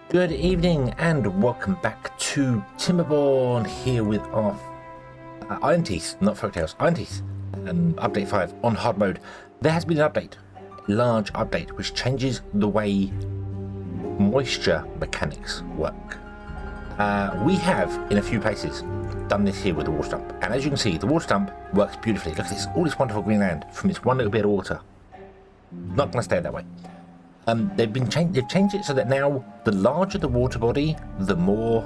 Good evening and welcome back to Timberborn here with our Iron Teeth, not Folktales, Iron Teeth, update 5 on hard mode. There has been an update, a large update, which changes the way moisture mechanics work. We have, in a few places, done this here with the water dump, and as you can see, the water dump works beautifully. Look at this, all this wonderful green land from this one little bit of water. Not going to stay that way. They've changed it so that now the larger the water body, the more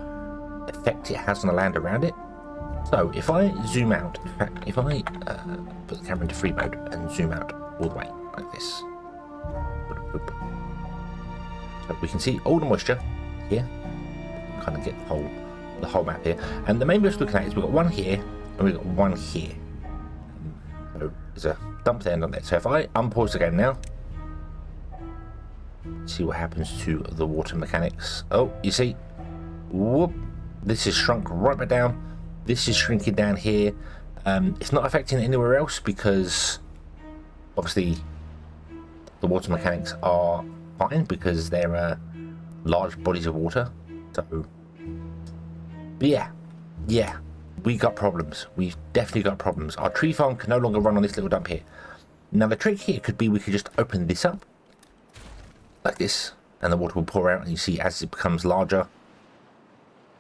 effect it has on the land around it. So if I zoom out, in fact, if I put the camera into free mode and zoom out all the way like this, so we can see all the moisture here. Kind of get the whole map here, and the main bit we're looking at is we've got one here and we've got one here. So there's a dump there and not there. So if I unpause the game now, see what happens to the water mechanics. Oh, you see, whoop, this is shrunk right back down. This is shrinking down here. It's not affecting anywhere else because obviously the water mechanics are fine because they're large bodies of water. So yeah, we got problems. We've definitely got problems. Our tree farm can no longer run on this little dump here. Now the trick here could be we could just open this up like this, and the water will pour out, and you see as it becomes larger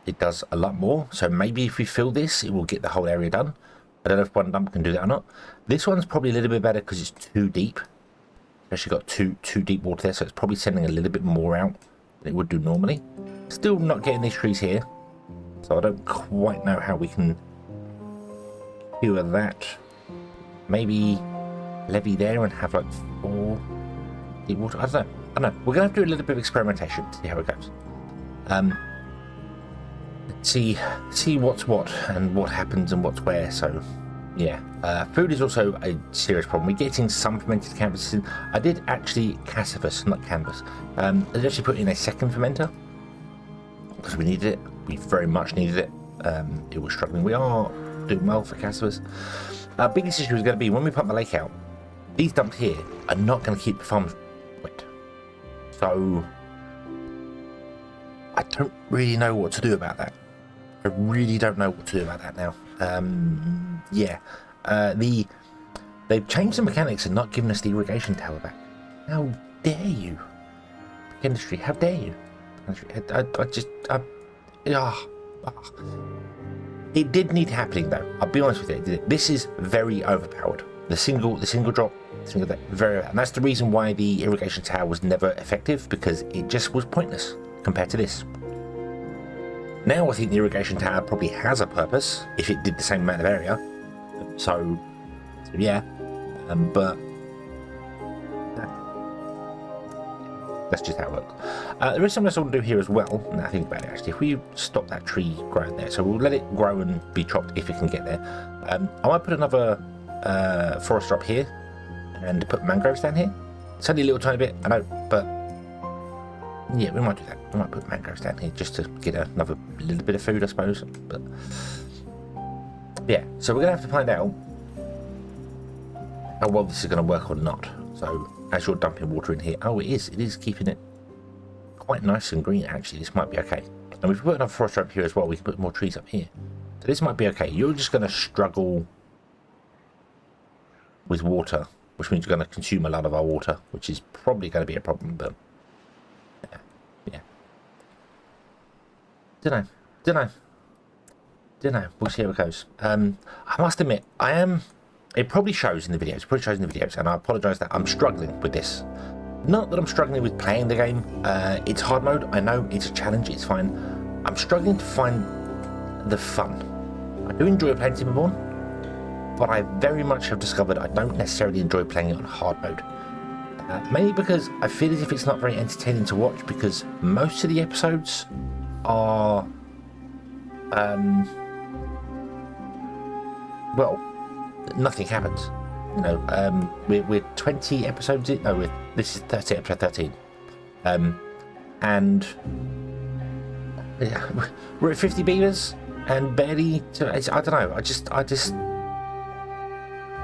it does a lot more. So maybe if we fill this, it will get the whole area done. I don't know if one dump can do that or not. This one's probably a little bit better because it's too deep. It's actually got too deep water there, so it's probably sending a little bit more out than it would do normally. Still not getting these trees here, so I don't quite know how we can cure that. Maybe levy there and have like 4 deep water. I don't know. We're going to have to do a little bit of experimentation to see how it goes. See what's what and what happens and what's where. So yeah, food is also a serious problem. We're getting some fermented canvas in. I did actually not canvas. I did actually put in a second fermenter because we needed it. We very much needed it. It was struggling. We are doing well for cassavas. Our biggest issue is going to be when we pump the lake out. These dumps here are not going to keep the farms wet. So I don't really know what to do about that. I really don't know what to do about that now. Yeah, they've changed the mechanics and not given us the irrigation tower back. How dare you, industry? How dare you? It did need happening though. I'll be honest with you. This is very overpowered. The single drop, very, and that's the reason why the irrigation tower was never effective, because it just was pointless compared to this. Now I think the irrigation tower probably has a purpose if it did the same amount of area. So yeah, but that's just how it works. There is something else I want to do here as well. Now I think about it, actually, if we stop that tree growing there, so we'll let it grow and be chopped if it can get there. I might put another forest up here and put mangroves down here. It's only a little tiny bit, I know, but yeah, we might do that. We might put mangroves down here just to get another little bit of food, I suppose. But yeah, so we're gonna have to find out how well this is gonna work or not. So as you're dumping water in here, oh, it is keeping it quite nice and green. Actually, this might be okay. And if we put another forest up here as well, we can put more trees up here. So this might be okay. You're just gonna struggle with water, which means you're going to consume a lot of our water, which is probably going to be a problem. But yeah, don't know. We'll see how it goes. I must admit, it probably shows in the videos, and I apologize that I'm struggling with this. Not that I'm struggling with playing the game. It's hard mode. I know it's a challenge. It's fine. I'm struggling to find the fun. I do enjoy playing Timberborn, but I very much have discovered I don't necessarily enjoy playing it on hard mode. Mainly because I feel as if it's not very entertaining to watch, because most of the episodes are, well, nothing happens. You know, we're 20 episodes in. Oh, this is episode 13. And yeah, we're at 50 beavers and barely. I don't know. I just.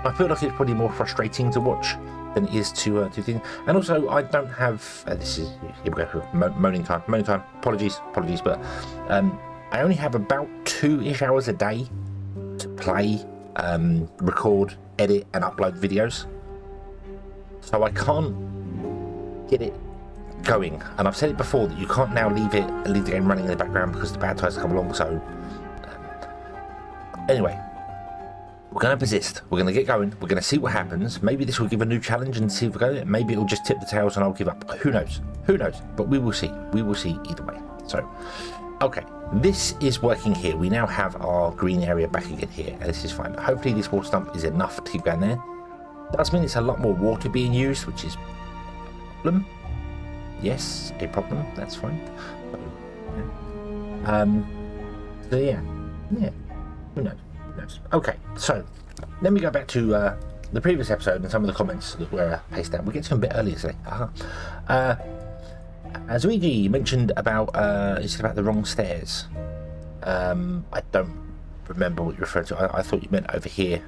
I feel like it's probably more frustrating to watch than it is to do things. And also, I don't have. This is here we go. Moaning time. Moaning time. Apologies, but I only have about 2-ish hours a day to play, record, edit, and upload videos. So I can't get it going. And I've said it before that you can't now leave the game running in the background because the bad times come along. So anyway. We're going to persist. We're going to get going. We're going to see what happens. Maybe this will give a new challenge and see if we go. Maybe it'll just tip the tails and I'll give up. Who knows? Who knows? But we will see. We will see either way. So, okay. This is working here. We now have our green area back again here. And this is fine. Hopefully this water dump is enough to keep going there. Does mean it's a lot more water being used, which is a problem. Yes, a problem. That's fine. So yeah. Who knows? Okay, so let me go back to the previous episode and some of the comments that were pasted down. We'll get to them a bit earlier today. As Luigi mentioned about the wrong stairs. I don't remember what you referred to. I thought you meant over here,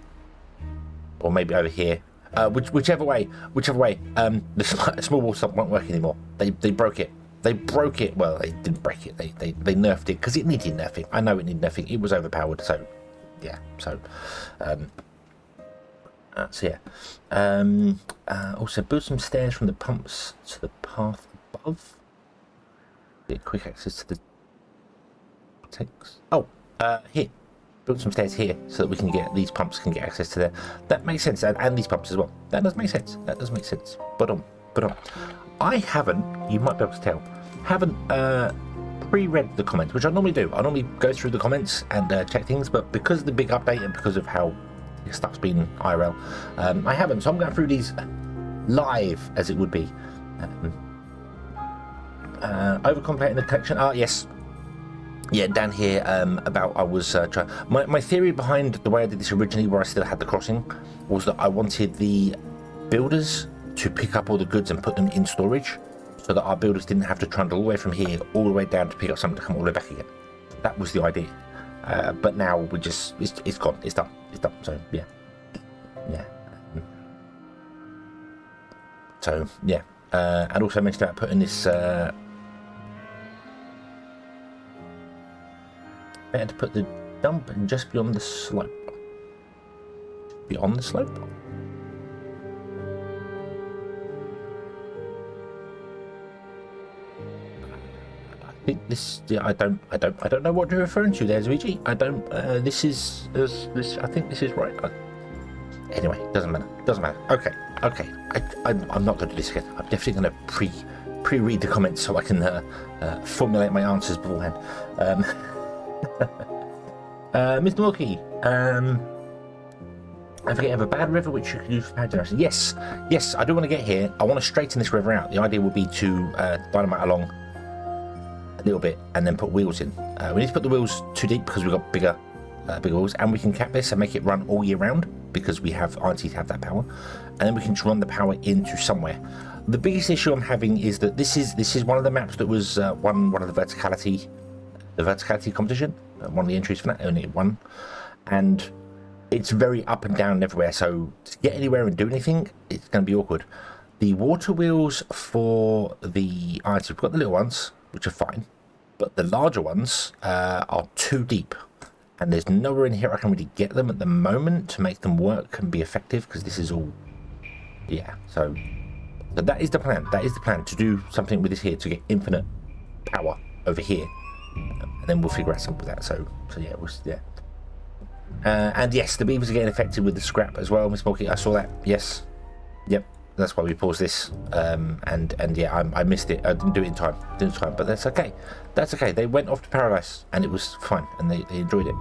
or maybe over here. Whichever way. The small wall stop won't work anymore. They broke it. They broke it. Well, they didn't break it. They nerfed it because it needed nerfing. I know it needed nerfing. It was overpowered. So. Yeah, so yeah. Also build some stairs from the pumps to the path above. Get quick access to the tanks. Here. Build some stairs here so that we can get these pumps can get access to there. That makes sense, and these pumps as well. That does make sense. But I haven't. You might be able to tell. Haven't pre-read the comments, which I normally do. I normally go through the comments and check things, but because of the big update and because of how stuff's been IRL, I haven't. So I'm going through these live, as it would be. Overcomplicating the detection. Yes. Yeah, down here about I was trying. My theory behind the way I did this originally, where I still had the crossing, was that I wanted the builders to pick up all the goods and put them in storage, so that our builders didn't have to trundle all the way from here all the way down to pick up something to come all the way back again. That was the idea. But now we just it's gone. It's done. So yeah. So yeah. And also mentioned about putting this. Better to put the dump just beyond the slope. Beyond the slope. I think this. Yeah, I don't know what you're referring to there, Luigi. I don't. This. I think this is right. Anyway, doesn't matter. Okay. I'm not going to do this again. I'm definitely going to pre-read the comments so I can formulate my answers beforehand. Mr. Milky, I forget, have a bad river which you can use for power generation. Yes, I do want to get here. I want to straighten this river out. The idea would be to dynamite along a little bit and then put wheels in. We need to put the wheels too deep because we've got bigger wheels, and we can cap this and make it run all year round because we have RT to have that power, and then we can run the power into somewhere. The biggest issue I'm having is that this is one of the maps that was one of the verticality competition, one of the entries for that, only one, and it's very up and down everywhere, so to get anywhere and do anything, it's going to be awkward. The water wheels for the irons, we've got the little ones, which are fine, but the larger ones are too deep, and there's nowhere in here I can really get them at the moment to make them work and be effective, because this is all, yeah, so that is the plan. That is the plan, to do something with this here to get infinite power over here, and then we'll figure out something with that. So yeah, and yes, the beavers are getting affected with the scrap as well, Miss Milky. I saw that. Yes, yep. That's why we paused this. And yeah, I missed it. I didn't do it in time. But that's okay. That's okay. They went off to paradise, and it was fine, and they enjoyed it.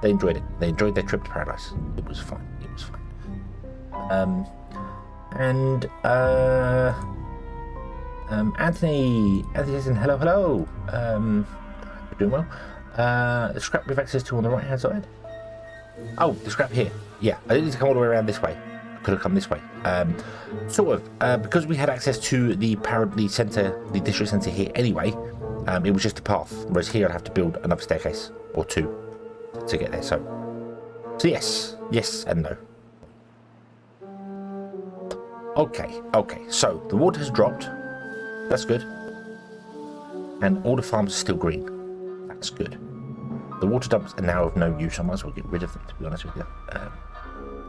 They enjoyed it. They enjoyed their trip to paradise. It was fine. Anthony says, hello. You're doing well. The scrap with access to on the right hand side. Oh, the scrap here. Yeah, I didn't need to come all the way around this way. I could have come this way. Sort of, because we had access to the district centre here anyway. It was just a path, whereas here I'd have to build another staircase or two to get there. So yes and no. Okay, okay. So the water has dropped. That's good. And all the farms are still green. That's good. The water dumps are now of no use. I might as well get rid of them, to be honest with you.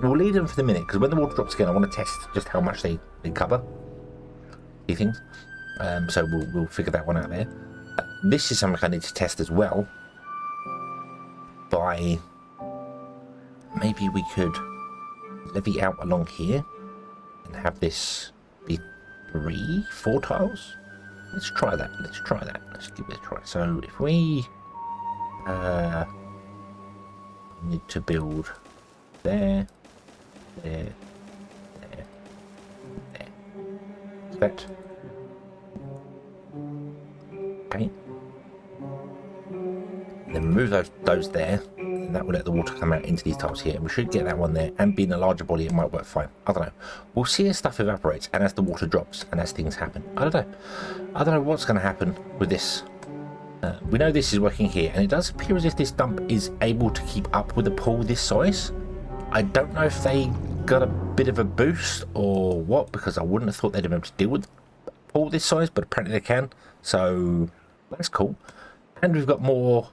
We'll leave them for the minute, because when the water drops again, I want to test just how much they cover. These things. So we'll figure that one out there. This is something I need to test as well. By maybe we could levy out along here and have this be 3, 4 tiles. Let's try that. Let's try that. Let's give it a try. So if we need to build there, there, there, there. That. Okay. Then move those there, and that will let the water come out into these tiles here. And we should get that one there, and being a larger body, it might work fine. I don't know. We'll see as stuff evaporates and as the water drops and as things happen. I don't know. I don't know what's going to happen with this. We know this is working here, and it does appear as if this dump is able to keep up with a pool this size. I don't know if they got a bit of a boost or what, because I wouldn't have thought they'd be able to deal with a pool this size, but apparently they can. So that's cool. And we've got more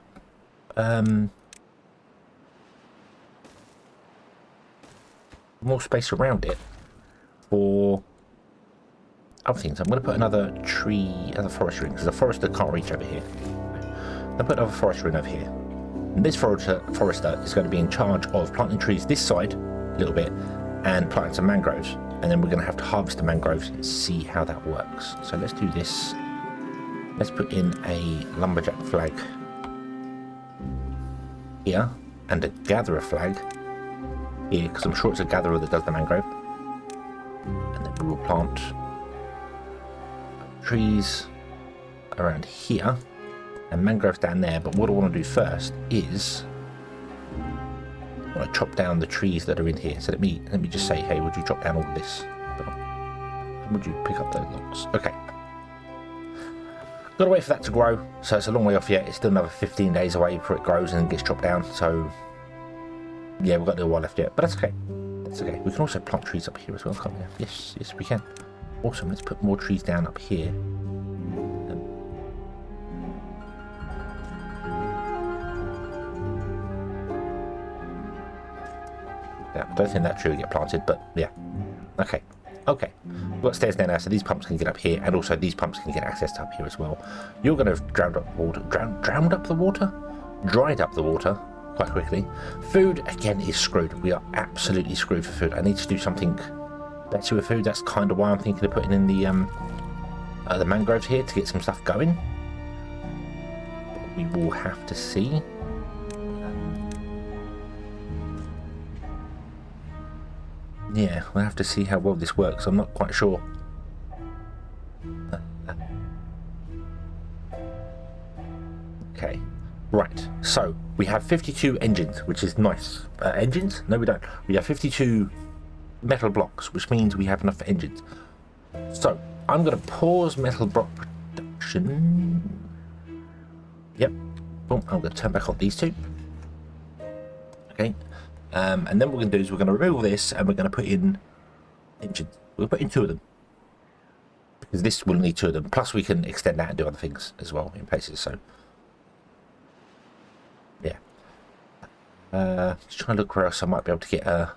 more space around it for other things. I'm going to put another forest ring, because the forester can't reach over here. I'll put another forest ring over here. And this forester is going to be in charge of planting trees this side a little bit and planting some mangroves. And then we're going to have to harvest the mangroves and see how that works. So let's do this. Let's put in a lumberjack flag here and a gatherer flag here, because I'm sure it's a gatherer that does the mangrove. And then we will plant trees around here and mangroves down there. But what I want to do first is I want to chop down the trees that are in here. So let me just say, hey, would you chop down all of this? Would you pick up those logs? Okay. Got to wait for that to grow, so it's a long way off yet. It's still another 15 days away before it grows and gets chopped down. So yeah, we've got a little while left yet, but that's okay. That's okay. We can also plant trees up here as well, can't we? Yes, yes, we can. Awesome. Let's put more trees down up here. Yeah, I don't think that tree will get planted, but yeah. Okay. Okay, we've got stairs there now, so these pumps can get up here, and also these pumps can get access to up here as well. You're going to have drowned up the water. Drowned up the water? Dried up the water quite quickly. Food, again, is screwed. We are absolutely screwed for food. I need to do something better with food. That's kind of why I'm thinking of putting in the mangroves here to get some stuff going. But we will have to see. Yeah, we'll have to see how well this works. I'm not quite sure. Okay, right. So we have 52 engines, which is nice. Engines? No, we don't. We have 52 metal blocks, which means we have enough for engines. So I'm going to pause metal block production. Yep. Boom. I'm going to turn back on these two. Okay. And then what we're going to do is we're going to remove this and we're going to put in engines. We'll put in 2 of them, because this will need 2 of them. Plus we can extend that and do other things as well in places. So yeah, just trying to look where else I might be able to get a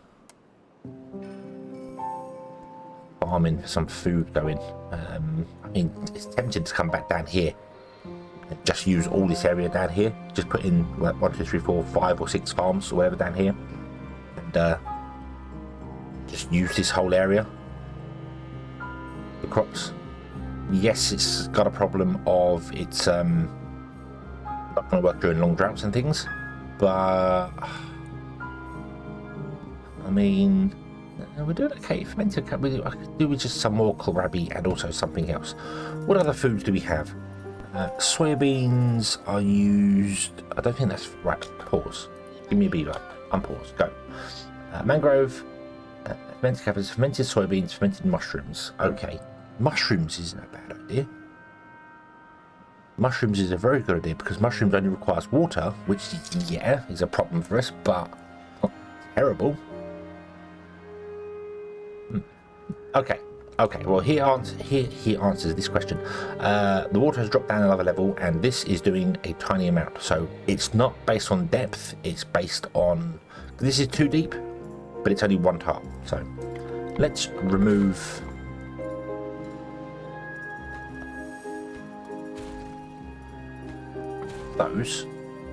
farming for some food going. I mean, it's tempting to come back down here and just use all this area down here. Just put in like 1, 2, 3, 4, 5 or 6 farms or whatever down here. Just use this whole area for crops. Yes, it's got a problem of it's not going to work during long droughts and things, but I mean, we're doing okay. Fermented, I could do with just some more kohlrabi and also something else. What other foods do we have? Soybeans are used. I don't think that's right. Pause. Give me a beaver. Unpause. Go. Mangrove, fermented cabbages, fermented soybeans, fermented mushrooms. Okay, mushrooms isn't a bad idea. Mushrooms is a very good idea, because mushrooms only requires water, which, yeah, is a problem for us, but not terrible. Okay, Okay, well, he answers this question. The water has dropped down another level, and this is doing a tiny amount. So it's not based on depth, it's based on... This is too deep, but it's only one tile. So let's remove... those,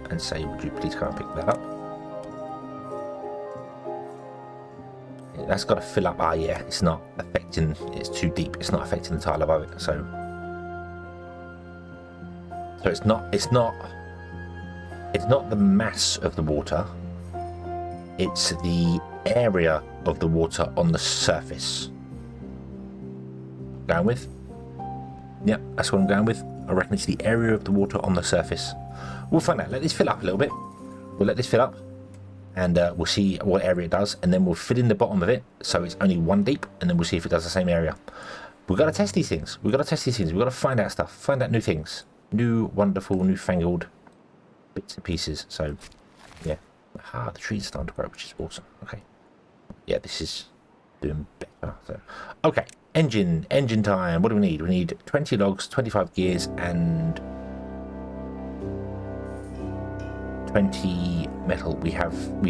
and say, would you please come and pick that up? That's got to fill up. Ah, yeah, it's not affecting. It's too deep. It's not affecting the tile above it. So it's not. It's not the mass of the water. It's the area of the water on the surface. Going with? Yep, that's what I'm going with. I reckon it's the area of the water on the surface. We'll find out. Let this fill up a little bit. We'll let this fill up. And we'll see what area it does, and then we'll fill in the bottom of it so it's only one deep, and then we'll see if it does the same area. We've got to test these things. We've got to test these things. We've got to find out stuff, find out new things, new wonderful, newfangled bits and pieces. So, yeah. Aha, the trees are starting to grow, which is awesome. Okay. Yeah, this is doing better. So, okay, engine time. What do we need? We need 20 logs, 25 gears, and 20 metal. We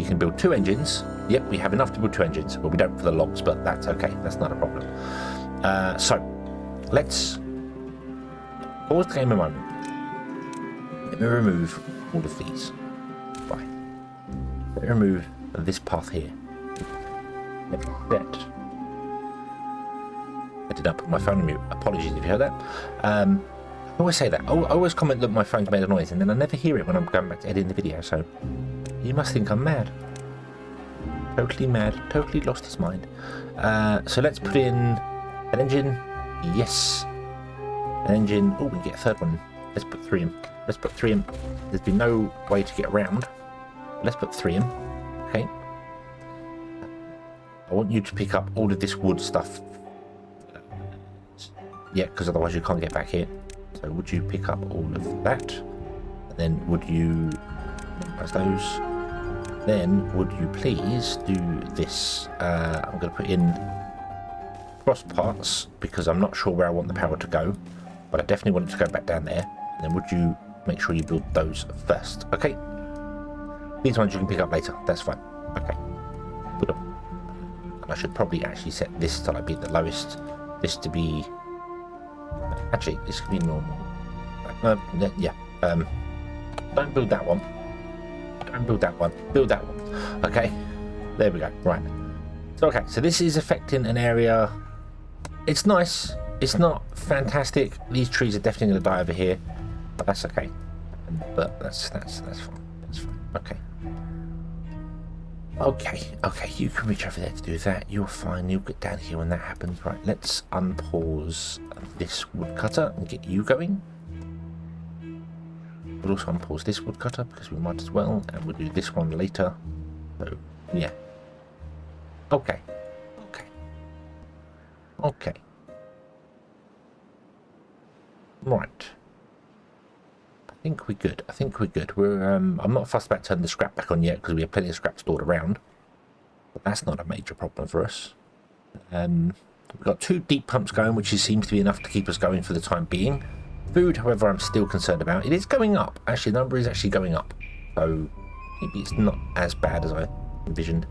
can build 2 engines. Yep, we have enough to build 2 engines. Well, we don't for the logs, but that's okay. That's not a problem. So let's pause the game a moment. Let me remove all of these. Right. Let me remove this path here. Let me set. I did not put my phone on mute. Apologies if you heard that. I always say that. I always comment that my phone's made a noise, and then I never hear it when I'm going back to editing the video, so you must think I'm mad. Totally mad. Totally lost his mind. So let's put in an engine. Yes. An engine. Oh, we can get a third one. Let's put 3 in. Let's put 3 in. There's been no way to get around. Let's put 3 in. Okay. I want you to pick up all of this wood stuff. Yeah, because otherwise you can't get back here. So would you pick up all of that? And then would you minimize those? Then would you please do this? I'm going to put in cross parts because I'm not sure where I want the power to go, but I definitely want it to go back down there. And then would you make sure you build those first? Okay. These ones you can pick up later. That's fine. Okay. Put them. And I should probably actually set this to like be the lowest. This to be. Actually, this could be normal. Yeah. Don't build that one. Don't build that one. Build that one. Okay. There we go. Right. So, okay. So this is affecting an area. It's nice. It's not fantastic. These trees are definitely going to die over here, but that's okay. But that's fine. That's fine. Okay. Okay. You can reach over there to do that. You're fine. You'll get down here when that happens. Right. Let's unpause this woodcutter and get you going. We'll also unpause this woodcutter because we might as well, and we'll do this one later. So yeah. Okay. Right. I think we're good. We're I'm not fussed about turning the scrap back on yet because we have plenty of scrap stored around. But that's not a major problem for us. We've got 2 deep pumps going, which seems to be enough to keep us going for the time being. Food, however, I'm still concerned about. It is going up. Actually, the number is actually going up. So maybe it's not as bad as I envisioned.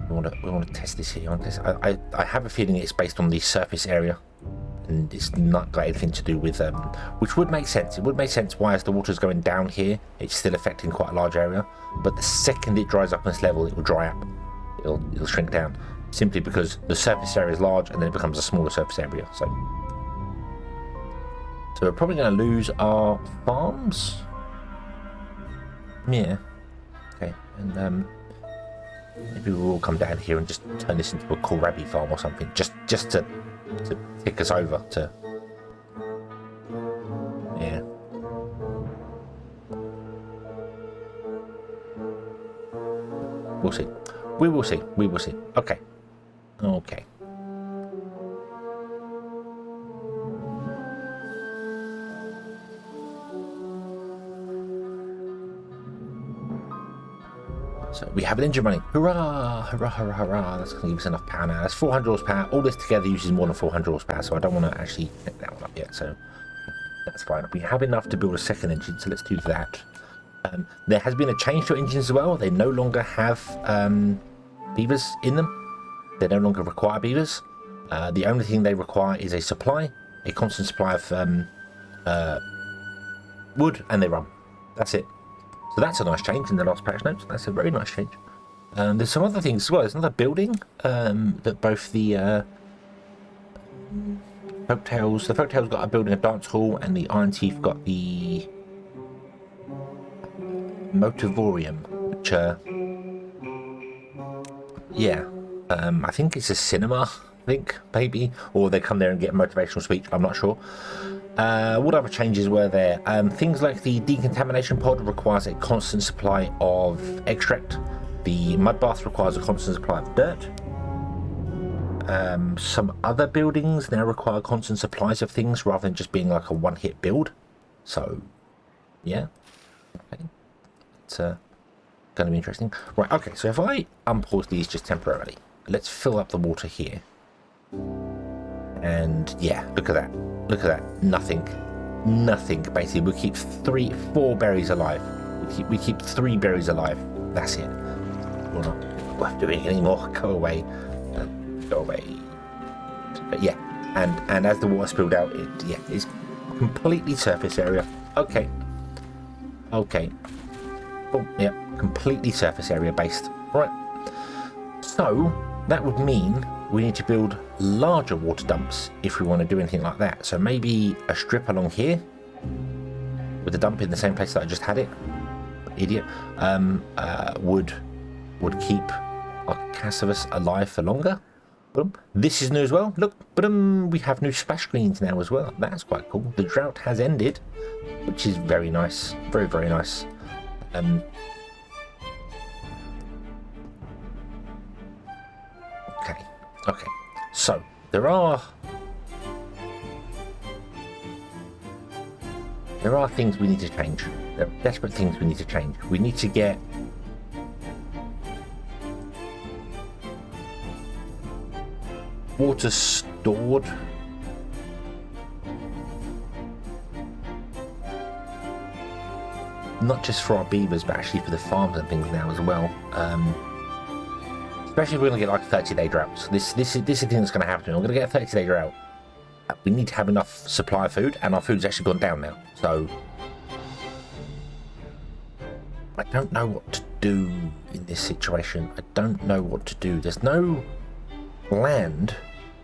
We want to test this here. I have a feeling it's based on the surface area, and it's not got anything to do with which would make sense. It would make sense why, as the water's going down here, it's still affecting quite a large area. But the second it dries up on this level, it will dry up. It'll shrink down, simply because the surface area is large, and then it becomes a smaller surface area. So we're probably going to lose our farms. Yeah. Okay. And maybe we'll all come down here and just turn this into a kohlrabi farm or something, just to tick us over to. Yeah. We'll see. We will see. Okay. So we have an engine running. Hurrah! Hurrah, hurrah, hurrah. That's going to give us enough power now. That's 400 horsepower. All this together uses more than 400 horsepower, so I don't want to actually pick that one up yet. So that's fine. We have enough to build a second engine, so let's do that. There has been a change to engines as well. They no longer have beavers in them. They no longer require beavers. The only thing they require is a constant supply of wood, and they run. That's it. So that's a nice change in the last patch notes. That's a very nice change. There's some other things as well. There's another building that both the Folktails got a building, a dance hall, and the Iron Teeth got the Motivorium, which I think it's a cinema, I think, maybe, or they come there and get a motivational speech, I'm not sure. What other changes were there? Things like the decontamination pod requires a constant supply of extract. The mud bath requires a constant supply of dirt. Some other buildings now require constant supplies of things rather than just being like a one-hit build. So, yeah. Okay. It's going to be interesting. Right, okay, so if I unpause these just temporarily, let's fill up the water here. And yeah, look at that. Look at that. Nothing. Basically, we keep 4 berries alive. We keep 3 berries alive. That's it. We're not worth doing anymore. Go away. Go away. But yeah, and as the water spilled out, it's completely surface area. Okay. Oh, yeah, completely surface area based. Right. So that would mean we need to build larger water dumps if we want to do anything like that. So maybe a strip along here with the dump in the same place that I just had it. Idiot. Would keep our Cassavus alive for longer. This is new as well. Look, we have new splash screens now as well. That's quite cool. The drought has ended, which is very nice. Very, very nice. Okay. So there are things we need to change. There are desperate things we need to change. We need to get water stored. Not just for our beavers, but actually for the farms and things now as well. Especially if we're going to get like 30-day droughts. This is the thing that's going to happen. We're going to get a 30-day drought. We need to have enough supply of food, and our food's actually gone down now. So I don't know what to do in this situation. I don't know what to do. There's no land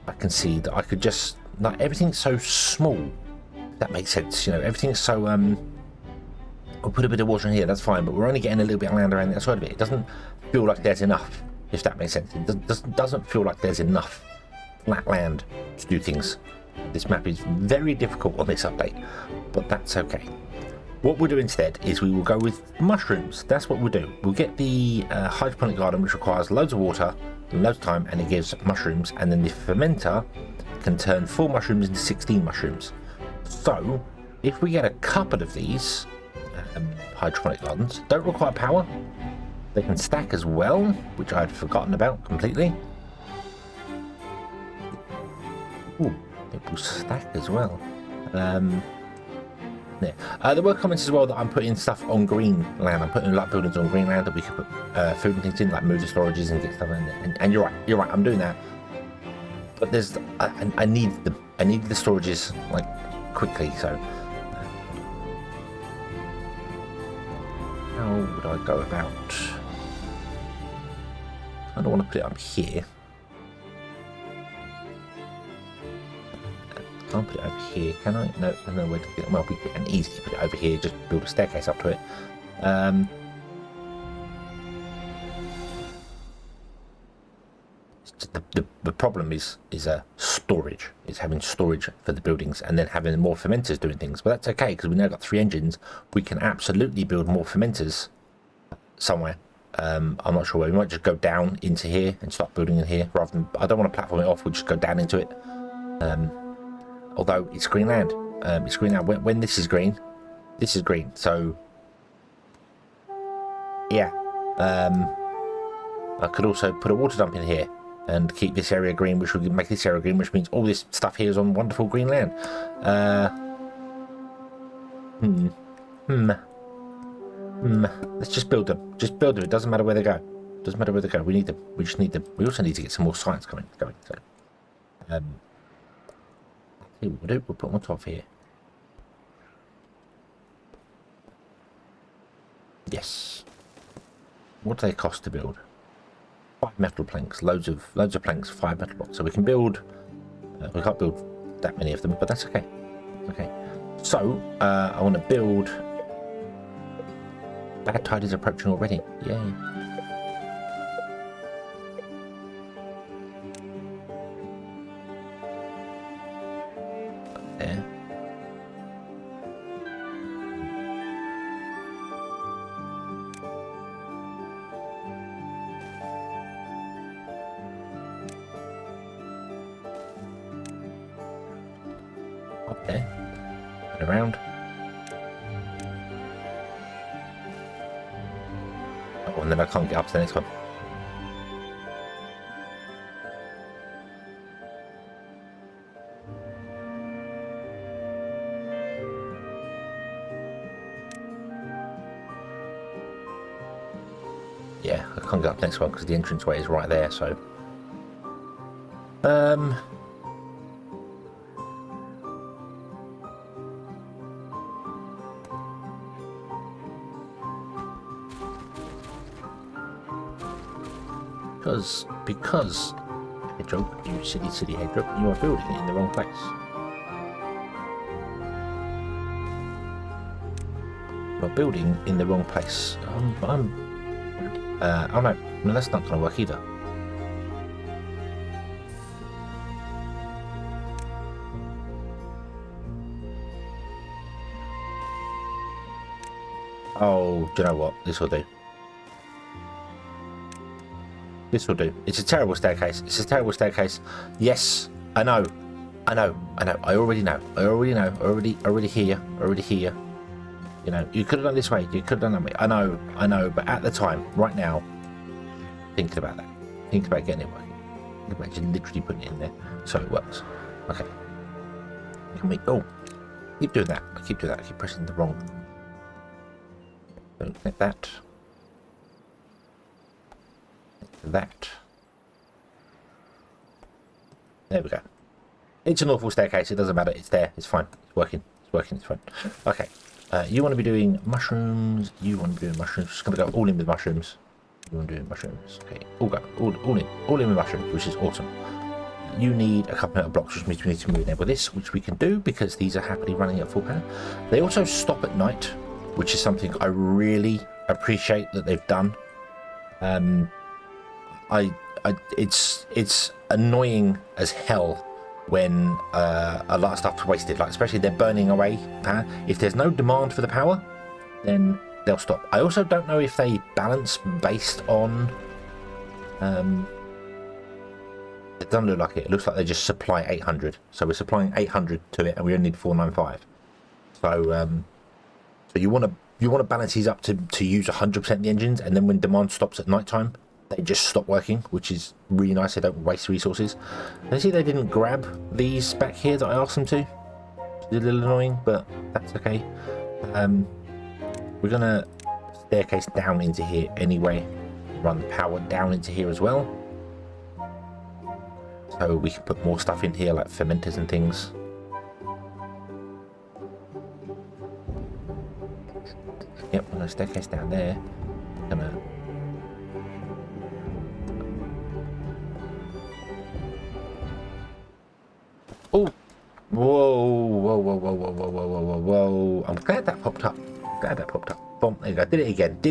I can see that I could just, like, everything's so small, if that makes sense. You know, everything's so I'll put a bit of water in here, that's fine, but we're only getting a little bit of land around the outside of it. It doesn't feel like there's enough, if that makes sense. It doesn't feel like there's enough flat land to do things. This map is very difficult on this update, but that's okay. What we'll do instead is we will go with mushrooms. That's what we'll do. We'll get the hydroponic garden, which requires loads of water and loads of time, and it gives mushrooms, and then the fermenter can turn 4 mushrooms into 16 mushrooms. So if we get a couple of these hydroponic gardens, don't require power, they can stack as well, which I'd forgotten about completely. Ooh, they will stack as well. Yeah. There were comments as well that I'm putting stuff on green land. I'm putting like buildings on green land that we could put food and things in, like move the storages and get stuff in there. And you're right, I'm doing that. But there's I need the storages like quickly. So how would I go about? I don't want to put it up here. Can't put it over here, can I? No, there's no way to get it. Well, we can easily put it over here, just build a staircase up to it. The problem is storage. It's having storage for the buildings and then having more fermenters doing things. But that's okay, because we've now got 3 engines. We can absolutely build more fermenters somewhere. I'm not sure where. We might just go down into here and start building in here, rather than, I don't want to platform it off, we'll just go down into it. Although it's green land. It's green land. When this is green, this is green. So yeah, I could also put a water dump in here and keep this area green, which would make this area green, which means all this stuff here is on wonderful green land. Let's just build them. Just build them. It doesn't matter where they go. Doesn't matter where they go. We need them. We just need them. We also need to get some more science going. So, we'll put them on top here. Yes. What do they cost to build? 5 metal planks. Loads of planks. 5 metal blocks. So we can build. We can't build that many of them, but that's okay. Okay. So I want to build. Bad tide is approaching already. Yay. There. Up there. And around. Oh, and then I can't get up to the next one. Yeah, I can't get up to the next one because the entranceway is right there, so... Because, hedgehog, you silly hedgehog, you are building it in the wrong place. You are building in the wrong place. Oh no, that's not going to work either. Oh, do you know what? This will do. This will do. It's a terrible staircase. It's a terrible staircase. Yes, I know. I already know. I already hear you. You know, you could have done this way. You could have done that way. I know. But at the time, right now, thinking about that. Think about getting it working. Think about just literally putting it in there so it works. Okay. Can we? Oh, keep doing that. I keep pressing the wrong. Don't get that. That. There we go. It's an awful staircase. It doesn't matter. It's there. It's fine. It's working. It's fine. Okay. You want to be doing mushrooms. You want to be doing mushrooms. Just going to go all in with mushrooms. You want to do mushrooms. Okay. All in with mushrooms, which is awesome. You need a couple of blocks, which means we need to move enable this, which we can do because these are happily running at full power. They also stop at night, which is something I really appreciate that they've done. It's annoying as hell when a lot of stuff's wasted, like especially they're burning away power. If there's no demand for the power, then they'll stop. I also don't know if they balance based on it doesn't look like it. It looks like they just supply 800, so we're supplying 800 to it and we only need 495. So you want to balance these up to use 100% the engines, and then when demand stops at night time, they just stop working, which is really nice. They don't waste resources. And see, they didn't grab these back here that I asked them to. It's a little annoying, but that's okay. We're gonna staircase down into here anyway. Run the power down into here as well, so we can put more stuff in here like fermenters and things. Yep, we're gonna staircase down there. Oh, whoa. I'm glad that popped up. Boom, there you go. Did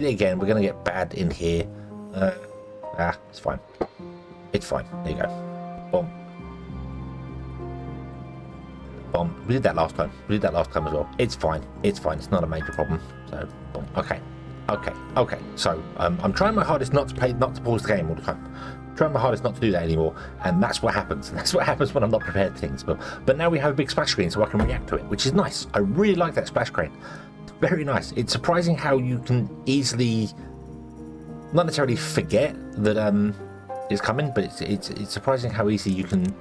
it again. We're going to get bad in here. It's fine. There you go. Boom. We did that last time. As well. It's fine. It's not a major problem. So, boom. Okay. So, I'm trying my hardest not to pause the game all the time. Trying my hardest not to do that anymore, and that's what happens. That's what happens when I'm not prepared for things. But now we have a big splash screen, so I can react to it, which is nice. I really like that splash screen. It's very nice. It's surprising how you can easily, not necessarily forget that is coming, but it's surprising how easy you can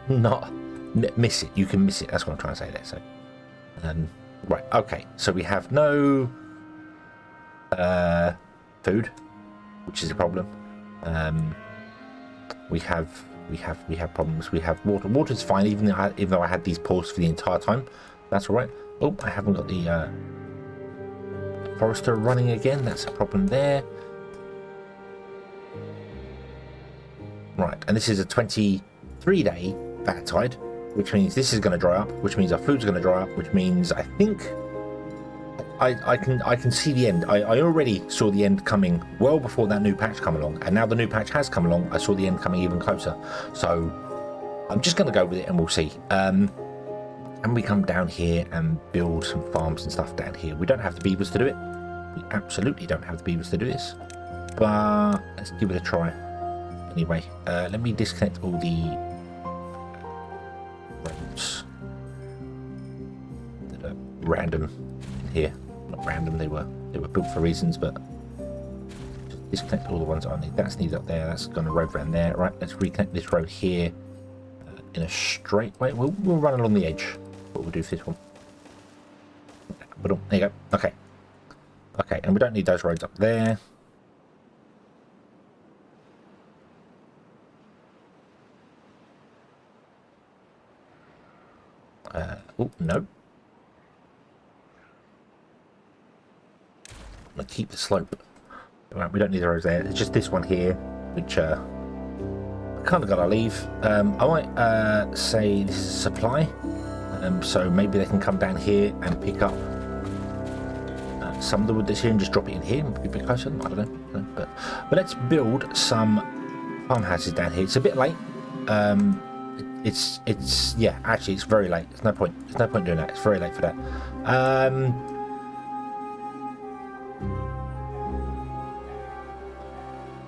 not miss it. You can miss it. That's what I'm trying to say there. So, right, okay. So we have no food, which is a problem. We have problems. We have water. Water's fine, even though I had these paused for the entire time. That's all right. Oh, I haven't got the forester running again. That's a problem there. Right, and this is a 23-day bad tide, which means this is going to dry up, which means our food's going to dry up, which means I think I can see the end. I already saw the end coming well before that new patch come along, and now the new patch has come along, I saw the end coming even closer. So I'm just going to go with it and we'll see. And we come down here and build some farms and stuff down here. We don't have the beavers to do it. We absolutely don't have the beavers to do this, but let's give it a try. Anyway, let me disconnect all the roads that are random in here. Not random, they were built for reasons, but just disconnect all the ones I need. That's needed up there. That's going to road around there. Right, let's reconnect this road here in a straight way. We'll run along the edge. What we'll do for this one. There you go. Okay. Okay, and we don't need those roads up there. Oh, no. I'll keep the slope. Right, we don't need the roads there. It's just this one here, which I kind of got to leave. I might say this is a supply. So maybe they can come down here and pick up some of the wood that's here and just drop it in here and be a bit closer. I don't know. But let's build some farmhouses down here. It's a bit late. It's yeah, actually it's very late. There's no point doing that. It's very late for that.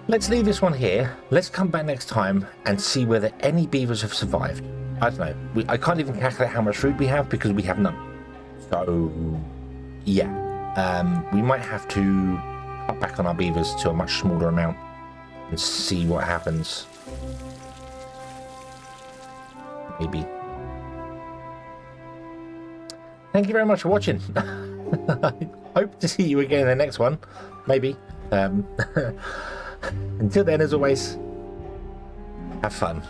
Let's leave this one here. Let's come back next time and see whether any beavers have survived. I don't know. I can't even calculate how much food we have because we have none. So yeah, we might have to cut back on our beavers to a much smaller amount and see what happens. Maybe. Thank you very much for watching. I hope to see you again in the next one. Maybe. Until then, as always, have fun.